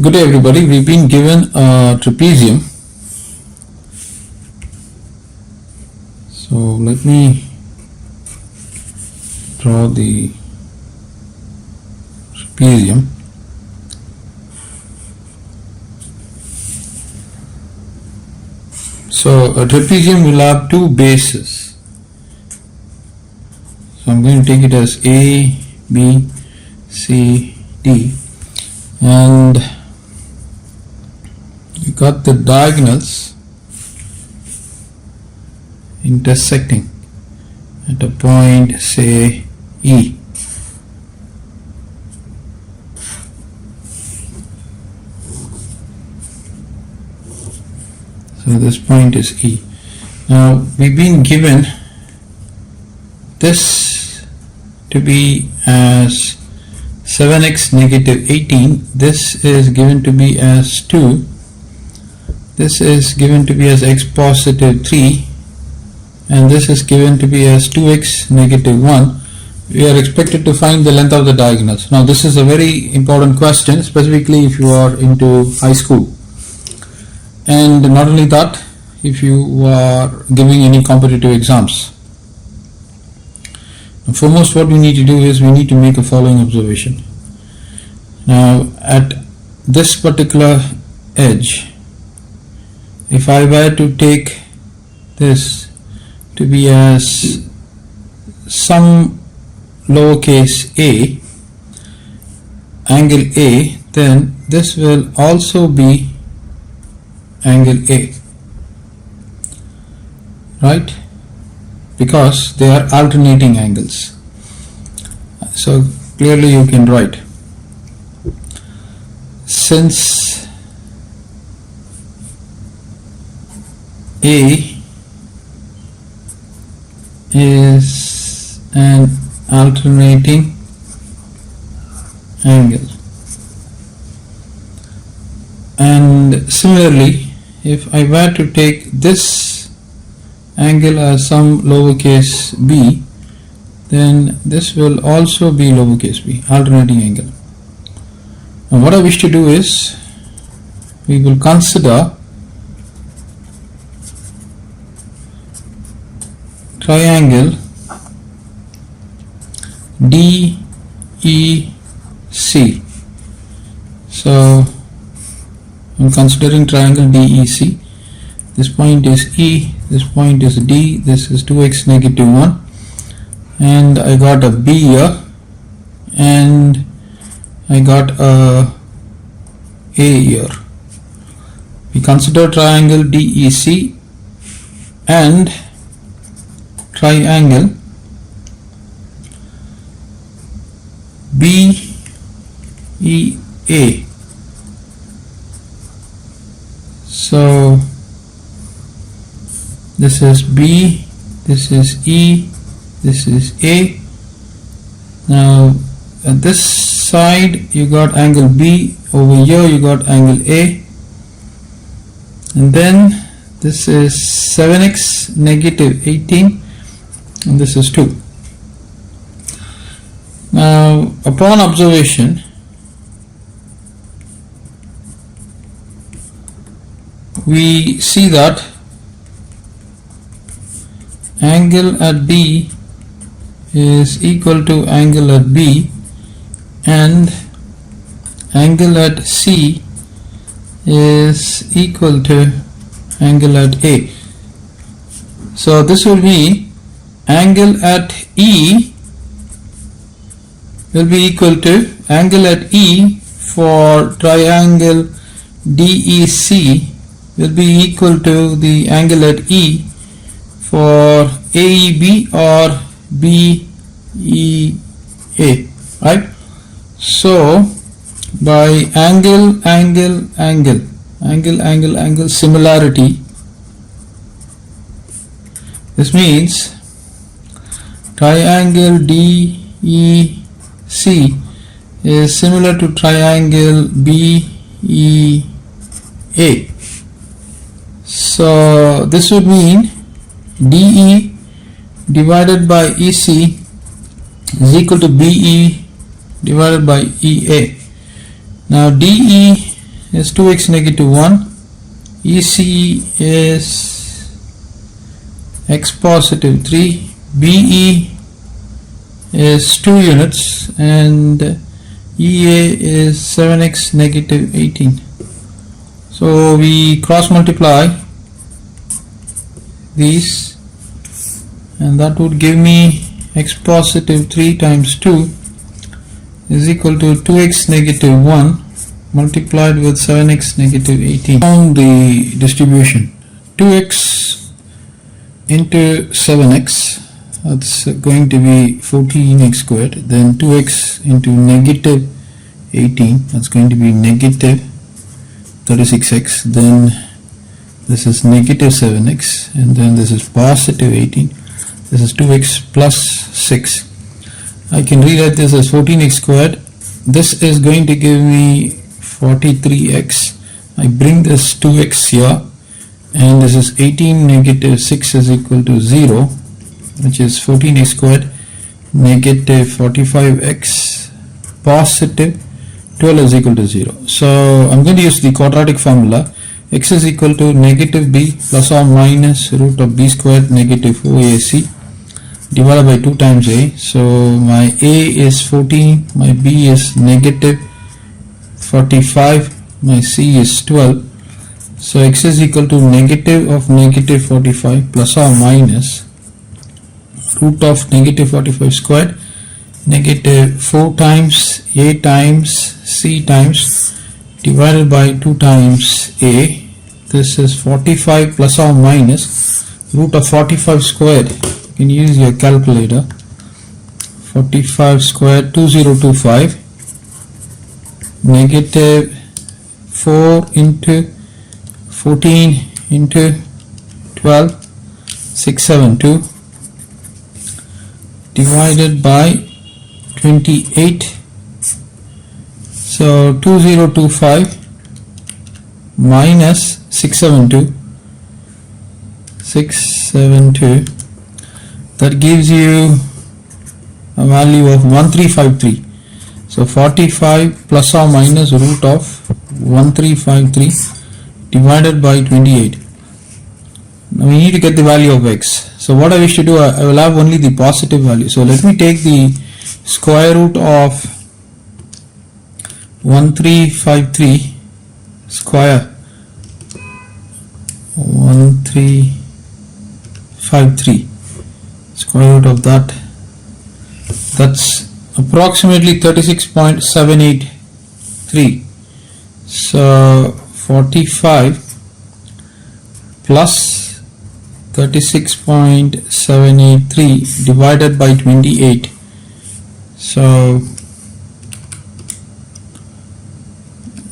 Good day everybody, we've been given a trapezium. So let me draw the trapezium. So a trapezium will have two bases. So I'm going to take it as A, B, C, D, and you got the diagonals intersecting at a point, say E. So this point is E. Now we've been given this to be as 7x negative 18. This is given to be as 2. This is given to be as x positive 3, and this is given to be as 2x negative 1. We are expected to find the length of the diagonals. Now this is a very important question, specifically if you are into high school, and not only that, if you are giving any competitive exams. Now, foremost, what we need to do is we need to make a following observation. Now at this particular edge, if I were to take this to be as some lowercase a, angle A, then this will also be angle A, right? Because they are alternating angles. So clearly you can write, since A is an alternating angle, and similarly if I were to take this angle as some lowercase b, then this will also be lowercase b, alternating angle. Now what I wish to do is we will consider triangle DEC. So I'm considering triangle DEC. This point is E, this point is D, this is 2x negative 1, and I got a B here, and I got a here. We consider triangle DEC and triangle BEA. So this is B, this is E, this is A. Now at this side you got angle B, over here you got angle A, and then this is 7x negative 18, and this is 2. Now upon observation, we see that angle at D is equal to angle at B, and angle at C is equal to angle at A. So this will mean angle at E will be equal to angle at E for triangle DEC will be equal to the angle at E for AEB or BEA, right? So by angle similarity, this means triangle DEC is similar to triangle BEA. So this would mean DE divided by EC is equal to BE divided by EA. Now DE is 2x negative 1, EC is x positive 3, BE is 2 units, and EA is 7x negative 18. So we cross multiply these, and that would give me x positive 3 times 2 is equal to 2x negative 1 multiplied with 7x negative 18. Found the distribution. 2x into 7x, that's going to be 14x squared, then 2x into negative 18, that's going to be negative 36x, then this is negative 7x, and then this is positive 18, this is 2x plus 6. I can rewrite this as 14x squared. This is going to give me 43x. I bring this 2x here, and this is 18 negative 6 is equal to 0, which is 14x squared negative 45x positive 12 is equal to 0. So I'm going to use the quadratic formula. X is equal to negative b plus or minus root of b squared negative 4ac divided by 2 times a. So my a is 14, my b is negative 45, my c is 12. So x is equal to negative of negative 45 plus or minus root of negative 45 squared negative 4 times a times c times divided by 2 times a. This is 45 plus or minus root of 45 squared. You can use your calculator. 45 squared 2025 negative 4 into 14 into 12 672 divided by 28. So 2025 minus 672, that gives you a value of 1353. So 45 plus or minus root of 1353 divided by 28. Now we need to get the value of x. So what I wish to do, I will have only the positive value. So let me take the square root of 1353 square 1353 square root of that, that's approximately 36.783. So 45 plus 36.783 divided by 28. So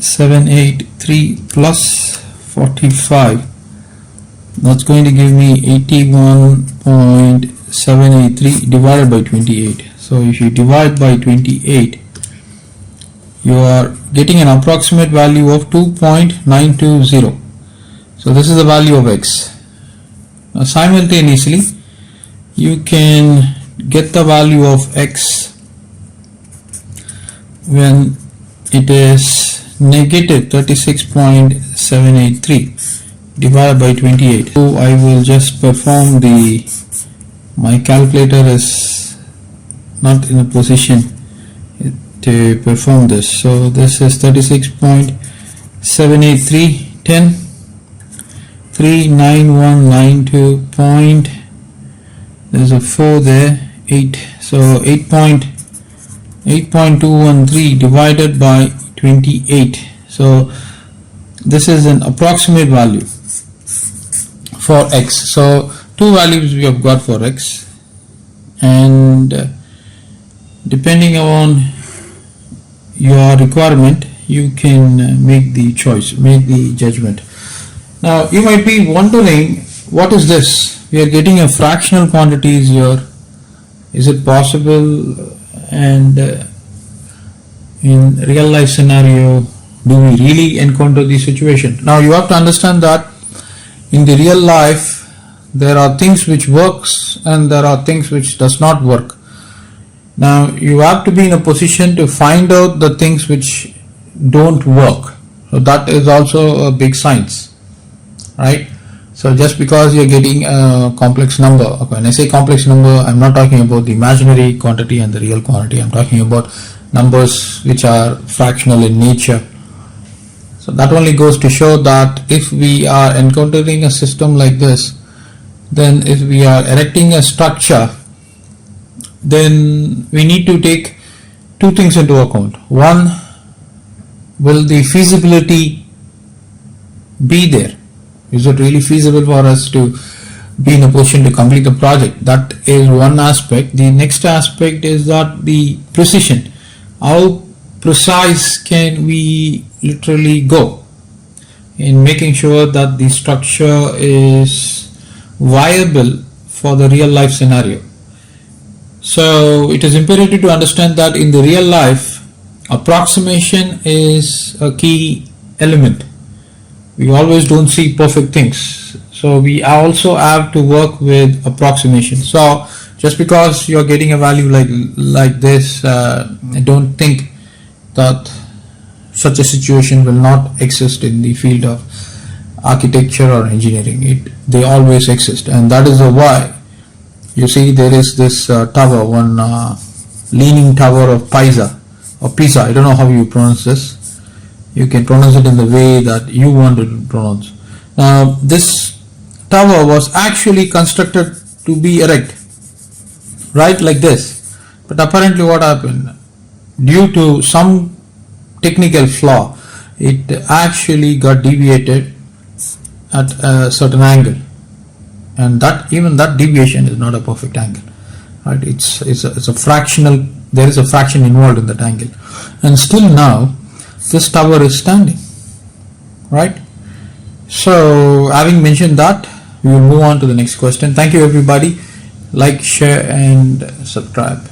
783 plus 45, that's going to give me 81.783 divided by 28. So if you divide by 28, you are getting an approximate value of 2.920. So this is the value of x. Now simultaneously you can get the value of x when it is negative 36.783 divided by 28. So I will just perform my calculator is not in a position to perform this. So this is 36.783 10 39192 point, there's a 4 there, 8, so 8.213 divided by 28. So this is an approximate value for x. So two values we have got for x, and depending on your requirement you can make the choice, make the judgment. Now you might be wondering, what is this? We are getting a fractional quantities here. Is it possible? And in real life scenario, do we really encounter this situation? Now you have to understand that in the real life there are things which works and there are things which does not work. Now you have to be in a position to find out the things which don't work. So that is also a big science, right? So just because you're getting a complex number, when I say complex number, I'm not talking about the imaginary quantity and the real quantity. I'm talking about numbers which are fractional in nature. So that only goes to show that if we are encountering a system like this, then if we are erecting a structure, then we need to take two things into account. One, will the feasibility be there? Is it really feasible for us to be in a position to complete the project? That is one aspect. The next aspect is that the precision. How precise can we literally go in making sure that the structure is viable for the real life scenario? So it is imperative to understand that in the real life, approximation is a key element. We always don't see perfect things, so we also have to work with approximation. So just because you're getting a value like this, I don't think that such a situation will not exist in the field of architecture or engineering. They always exist, and that is why you see there is this tower, one leaning tower of Pisa or Pisa. I don't know how you pronounce this. You can pronounce it in the way that you want it to pronounce. Now this tower was actually constructed to be erect, right, like this. But apparently what happened? Due to some technical flaw, it actually got deviated at a certain angle, and even that deviation is not a perfect angle, right? It's a fractional. There is a fraction involved in that angle, and still now this tower is standing, right? So having mentioned that, we will move on to the next question. Thank you everybody. Like, share and subscribe.